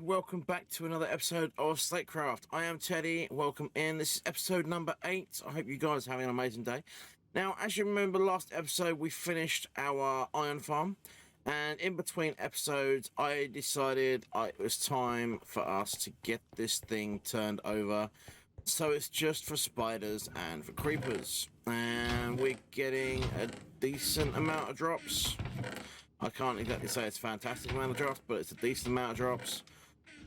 welcome back to another episode of Slatecraft. I am Teddy. Welcome in. This is episode number 8. I hope you guys are having an amazing day. Now, as you remember, last episode we finished our iron farm, and in between episodes, I decided it was time for us to get this thing turned over. So it's just for spiders and for creepers, and we're getting a decent amount of drops. I can't exactly say it's a fantastic amount of drops, but it's a decent amount of drops,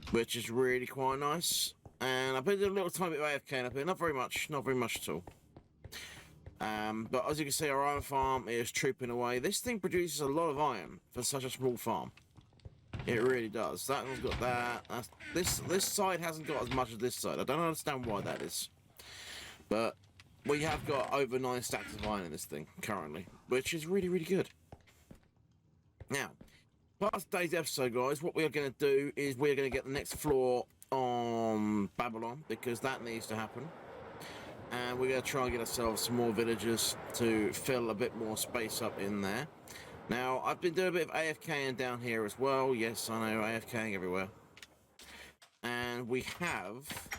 which is really quite nice. And I've been doing a little tiny bit of AFK up here, not very much at all. But as you can see, our iron farm is trooping away. This thing produces a lot of iron for such a small farm. It really does. That one's got that. This side hasn't got as much as this side. I don't understand why that is. But we have got over 9 stacks of iron in this thing currently, which is really, really good. Now, past today's episode, guys, what we are going to do is we're going to get the next floor on Babylon, because that needs to happen. And we're going to try and get ourselves some more villagers to fill a bit more space up in there. Now, I've been doing a bit of AFKing down here as well. Yes, I know, AFKing everywhere. And we have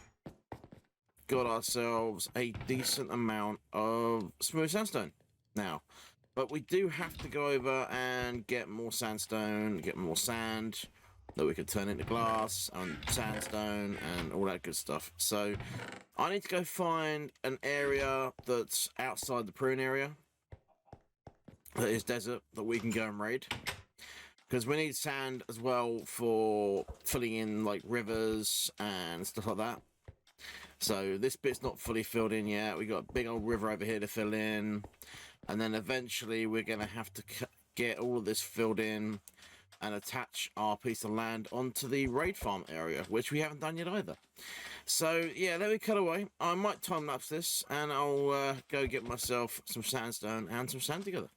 got ourselves a decent amount of smooth sandstone now. But we do have to go over and get more sandstone, get more sand that we can turn into glass and sandstone and all that good stuff. So I need to go find an area that's outside the prune area, that is desert, that we can go and raid. Because we need sand as well for filling in like rivers and stuff like that. So this bit's not fully filled in yet. We got a big old river over here to fill in. And then eventually we're going to have to get all of this filled in and attach our piece of land onto the raid farm area, which we haven't done yet either. So, yeah, let me cut away. I might time-lapse this, and I'll go get myself some sandstone and some sand together.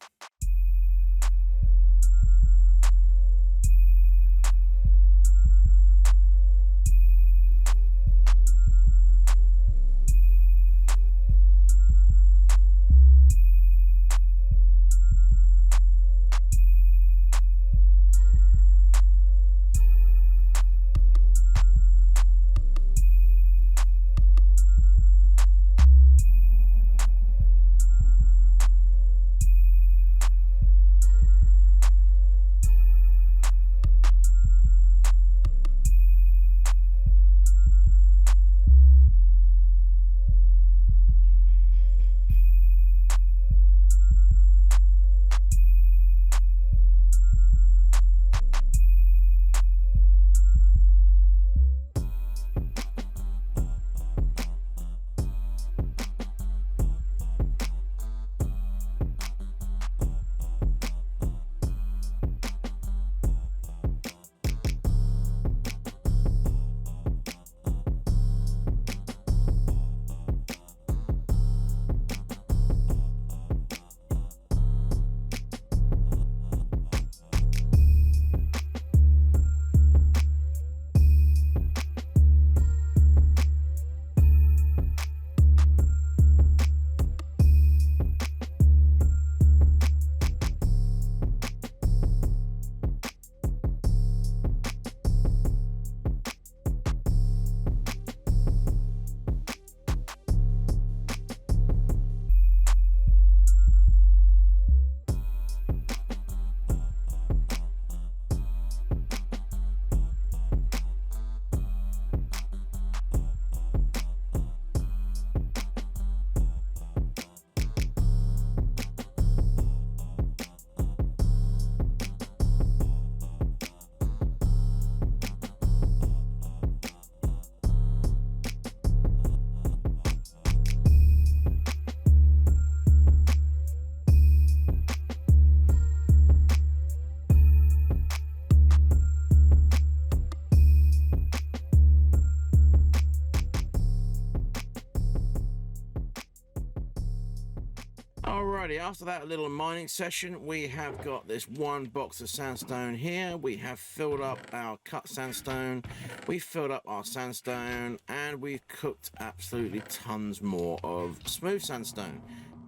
Alrighty, after that little mining session, we have got this one box of sandstone here. We have filled up our cut sandstone, we filled up our sandstone, and we've cooked absolutely tons more of smooth sandstone,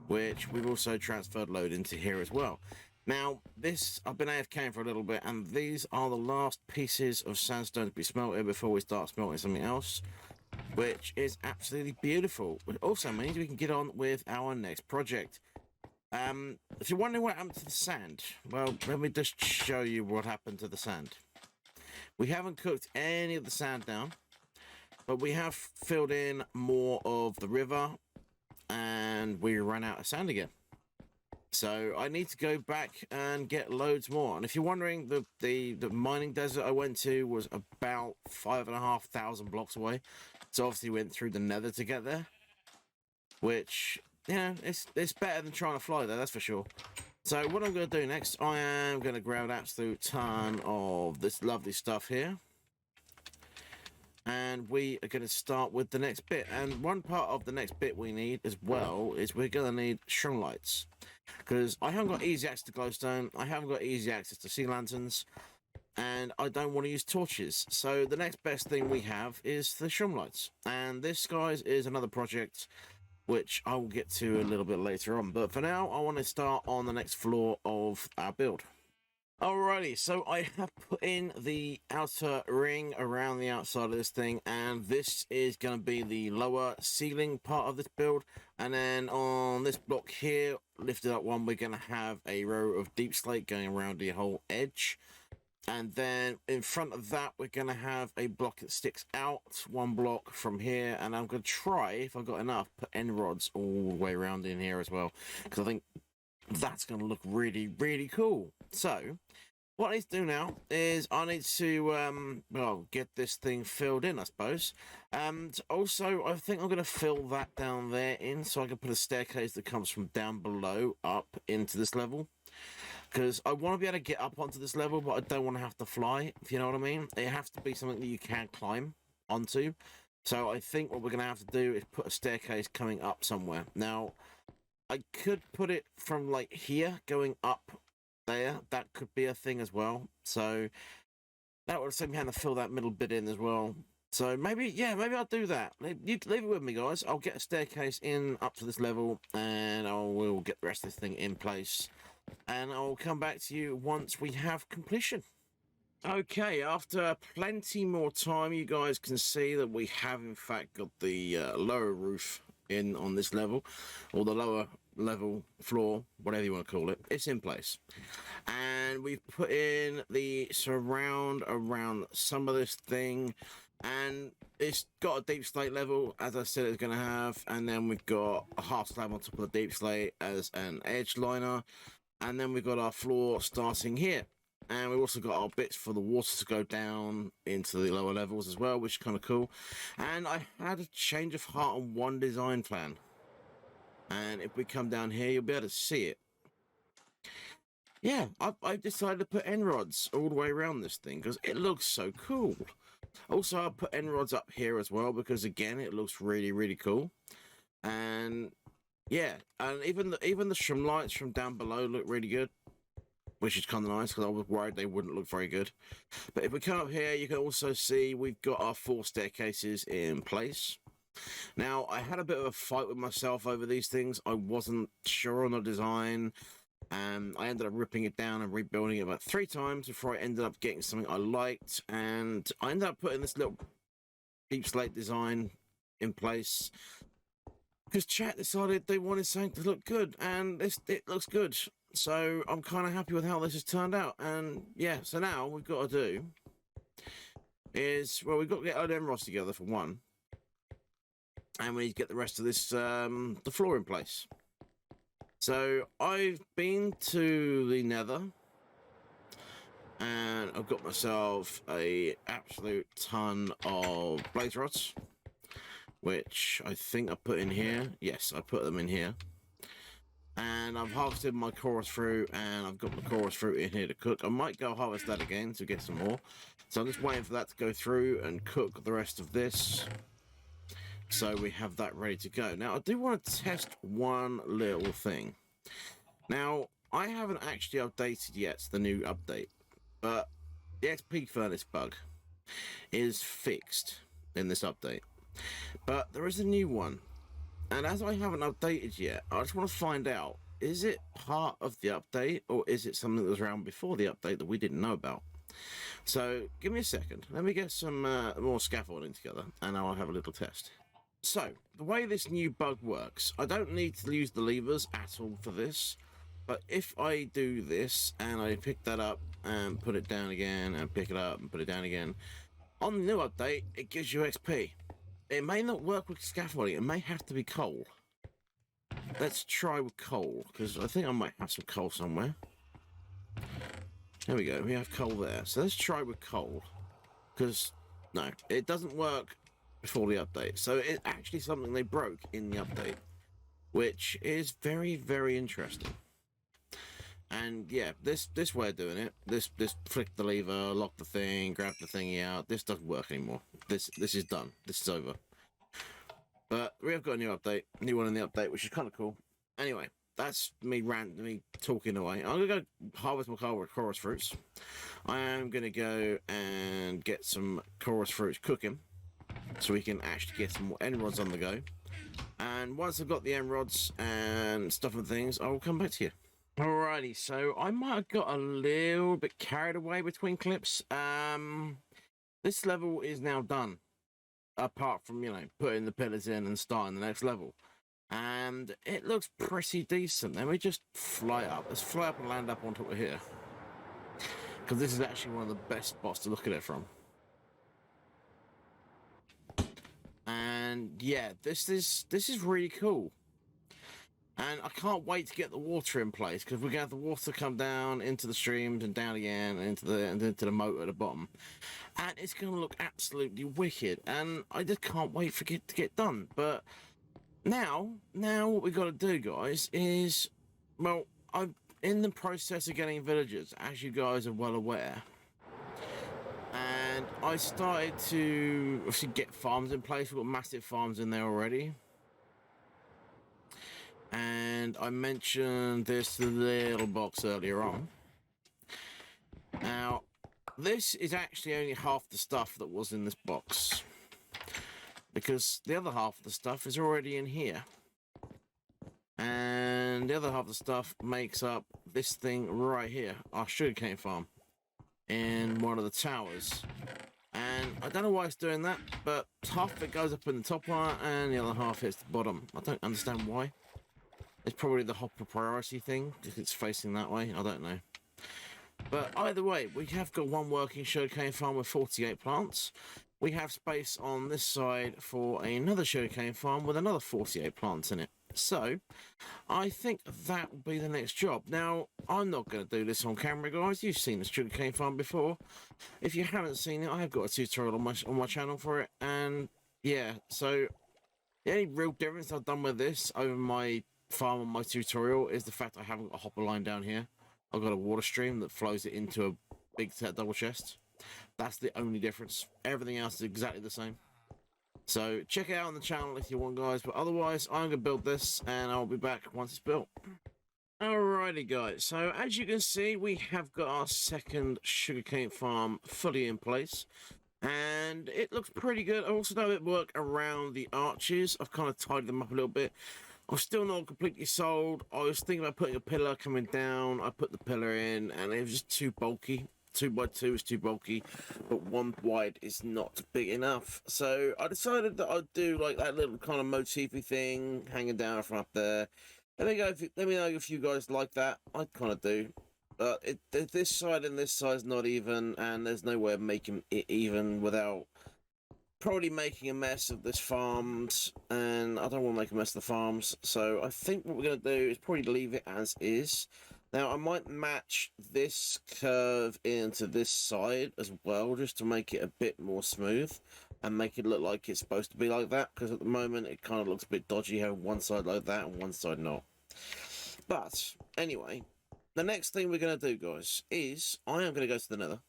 which we've also transferred load into here as well. Now, this, I've been AFKing for a little bit, and these are the last pieces of sandstone to be smelted before we start smelting something else, which is absolutely beautiful. It also means we can get on with our next project. If you're wondering what happened to the sand, well, let me just show you what happened to the sand. We haven't cooked any of the sand down, but we have filled in more of the river, and we ran out of sand again. So I need to go back and get loads more. And if you're wondering, the mining desert I went to was about 5,500 blocks away. So obviously went through the nether to get there, which, you know, it's better than trying to fly there, that's for sure. So what I'm going to do next, I am going to grab an absolute ton of this lovely stuff here. And we are going to start with the next bit. And one part of the next bit we need as well is we're going to need string lights. Because I haven't got easy access to glowstone, I haven't got easy access to sea lanterns, and I don't want to use torches. So the next best thing we have is the string lights. And this, guys, is another project which I will get to a little bit later on. But for now, I want to start on the next floor of our build. Alrighty, so I have put in the outer ring around the outside of this thing, and this is going to be the lower ceiling part of this build. And then on this block here, lifted up one, we're going to have a row of deep slate going around the whole edge. And then in front of that, we're going to have a block that sticks out one block from here. And I'm going to try, if I've got enough, put end rods all the way around in here as well, because I think that's going to look really, really cool. So what I need to do now is I need to, well, get this thing filled in, I suppose. And also, I think I'm going to fill that down there in so I can put a staircase that comes from down below up into this level. Because I want to be able to get up onto this level, but I don't want to have to fly, if you know what I mean. It has to be something that you can climb onto. So I think what we're going to have to do is put a staircase coming up somewhere. Now, I could put it from, like, here, going up there. That could be a thing as well. So that would save me having to fill that middle bit in as well. So maybe, yeah, maybe I'll do that. You leave it with me, guys. I'll get a staircase in up to this level, and I will get the rest of this thing in place. And I'll come back to you once we have completion. Okay, after plenty more time, you guys can see that we have, in fact, got the lower roof in on this level, or the lower level floor, whatever you want to call it. It's in place, and we've put in the surround around some of this thing, and it's got a deep slate level, as I said it's going to have, and then we've got a half slab on top of the deep slate as an edge liner, and then we've got our floor starting here. And we've also got our bits for the water to go down into the lower levels as well, which is kind of cool. And I had a change of heart on one design plan. And if we come down here, you'll be able to see it. Yeah, I've decided to put end rods all the way around this thing because it looks so cool. Also, I'll put end rods up here as well because, again, it looks really, really cool. And yeah, and even the string lights from down below look really good, which is kind of nice because I was worried they wouldn't look very good. But if we come up here, you can also see we've got our 4 staircases in place. Now, I had a bit of a fight with myself over these things. I wasn't sure on the design, and I ended up ripping it down and rebuilding it about 3 times before I ended up getting something I liked. And I ended up putting this little deep slate design in place because chat decided they wanted something to look good, and it looks good. So I'm kind of happy with how this has turned out. And yeah, so now what we've got to do is, well, we've got to get our emeralds together for one, and we need to get the rest of this the floor in place. So I've been to the nether, and I've got myself a absolute ton of blaze rods, which I think I put in here. Yes, I put them in here. And I've harvested my chorus fruit, and I've got my chorus fruit in here to cook. I might go harvest that again to get some more. So I'm just waiting for that to go through and cook the rest of this, so we have that ready to go. Now, I do want to test one little thing. Now, I haven't actually updated yet the new update, but the XP furnace bug is fixed in this update. But there is a new one. And as I haven't updated yet, I just want to find out is it part of the update, or is it something that was around before the update that we didn't know about? So give me a second. Let me get some more scaffolding together, and I'll have a little test. So the way this new bug works, I don't need to use the levers at all for this. But if I do this and I pick that up and put it down again and pick it up and put it down again, on the new update, it gives you XP. It may not work with scaffolding. It may have to be coal. Let's try with coal, because I think I might have some coal somewhere. There we go. We have coal there. So let's try with coal, because no, it doesn't work before the update. So it's actually something they broke in the update, which is very, very interesting. And yeah, this way of doing it, this flick the lever, lock the thing, grab the thingy out, this doesn't work anymore. This is done. This is over. But we have got a new update, new one in the update, which is kind of cool. Anyway, that's me randomly talking away. I'm gonna go harvest my chorus fruits. I am gonna go and get some chorus fruits cooking, so we can actually get some more end rods on the go. And once I've got the end rods and stuff and things, I will come back to you. Alrighty, so I might have got a little bit carried away between clips. This level is now done, apart from, you know, putting the pillars in and starting the next level. And it looks pretty decent. Let me just fly up. Let's fly up and land up on top of here, because this is actually one of the best spots to look at it from. And yeah, this is really cool. And I can't wait to get the water in place, because we're going to have the water come down into the streams and down again and into the moat at the bottom. And it's going to look absolutely wicked. And I just can't wait for it to get done. But now what we've got to do, guys, is, well, I'm in the process of getting villagers, as you guys are well aware. And I started to obviously get farms in place. We've got massive farms in there already. And I mentioned this little box earlier on. Now, this is actually only half the stuff that was in this box, because the other half of the stuff is already in here. And the other half of the stuff makes up this thing right here, our sugarcane farm, in one of the towers. And I don't know why it's doing that, but half of it goes up in the top one and the other half hits the bottom. I don't understand why. It's probably the hopper priority thing, if it's facing that way, I don't know. But either way, we have got one working sugarcane farm with 48 plants. We have space on this side for another sugarcane farm with another 48 plants in it. So, I think that will be the next job. Now, I'm not going to do this on camera, guys. You've seen the sugarcane farm before. If you haven't seen it, I have got a tutorial on my channel for it. And yeah, so the only real difference I've done with this over my farm on my tutorial is the fact I haven't got a hopper line down here. I've got a water stream that flows it into a big double chest. That's the only difference. Everything else is exactly the same. So check it out on the channel if you want, guys. But otherwise, I'm going to build this and I'll be back once it's built. Alrighty, guys. So as you can see, we have got our second sugarcane farm fully in place. And it looks pretty good. I also done a bit of work around the arches. I've kind of tidied them up a little bit. I'm still not completely sold. I was thinking about putting a pillar coming down. I put the pillar in and it was just too bulky. 2x2 is too bulky, but 1 wide is not big enough. So I decided that I'd do like that little kind of motify thing hanging down from up there. Let me know if you guys like that. I kind of do. But this side and this side is not even, and there's no way of making it even without probably making a mess of this farms, and I don't want to make a mess of the farms. So I think what we're going to do is probably leave it as is. Now, I might match this curve into this side as well, just to make it a bit more smooth and make it look like it's supposed to be like that, because at the moment it kind of looks a bit dodgy having one side like that and one side not. But anyway, the next thing we're going to do, guys, is I am going to go to the nether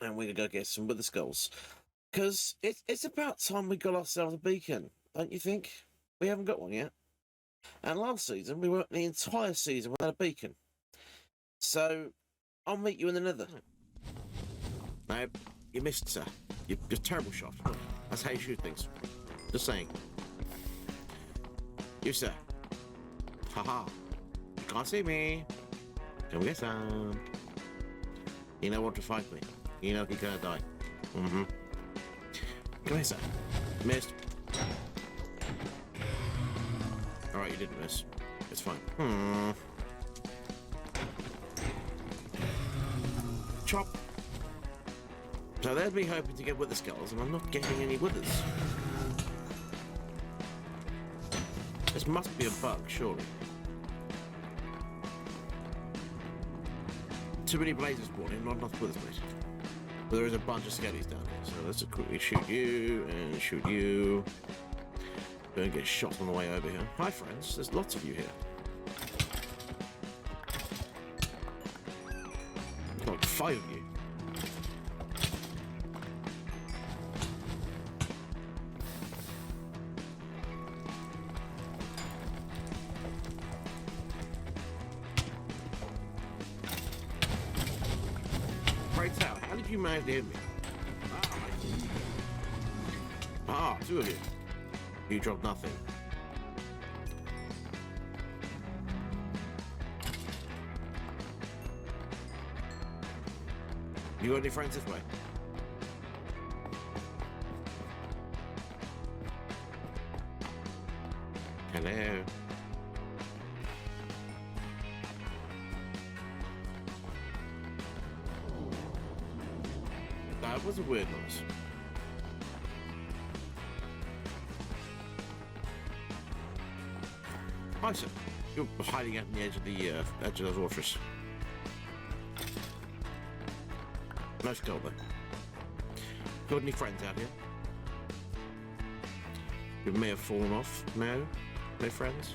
and we're going to go get some wither skulls, because it's about time we got ourselves a beacon, don't you think? We haven't got one yet. And last season, we went the entire season without a beacon. So, I'll meet you in the nether. No, you missed, sir. You're a terrible shot. That's how you shoot things. Just saying. You, sir. Haha. You can't see me. Come get some. You know what to fight me. You know you're gonna die. Mm-hmm. Come here, son. Missed. Alright, you didn't miss. It's fine. Chop. So there's me hoping to get wither skulls, and I'm not getting any withers. This must be a bug, surely. Too many blazes spawned in, not enough withers, mate. But there is a bunch of skellies down here, so let's quickly shoot you and shoot you. Don't get shot on the way over here. Hi, friends. There's lots of you here. Like 5 of you. Right out. How did you manage to hit me? Ah, 2 of you. You dropped nothing. You got any friends this way? Hello. That was a weird noise. Hi, sir. You're hiding out on the edge of the fortress. Nice goal, though. Got any friends out here? You may have fallen off. No? No friends?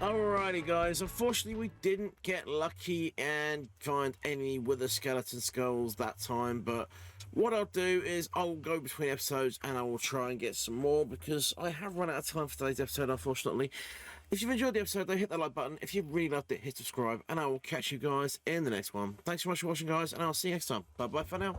Alrighty, guys. Unfortunately, we didn't get lucky and find any wither skeleton skulls that time, but what I'll do is I'll go between episodes and I will try and get some more because I have run out of time for today's episode, unfortunately. If you've enjoyed the episode, though, hit that like button. If you've really loved it, hit subscribe, and I will catch you guys in the next one. Thanks so much for watching, guys, and I'll see you next time. Bye-bye for now.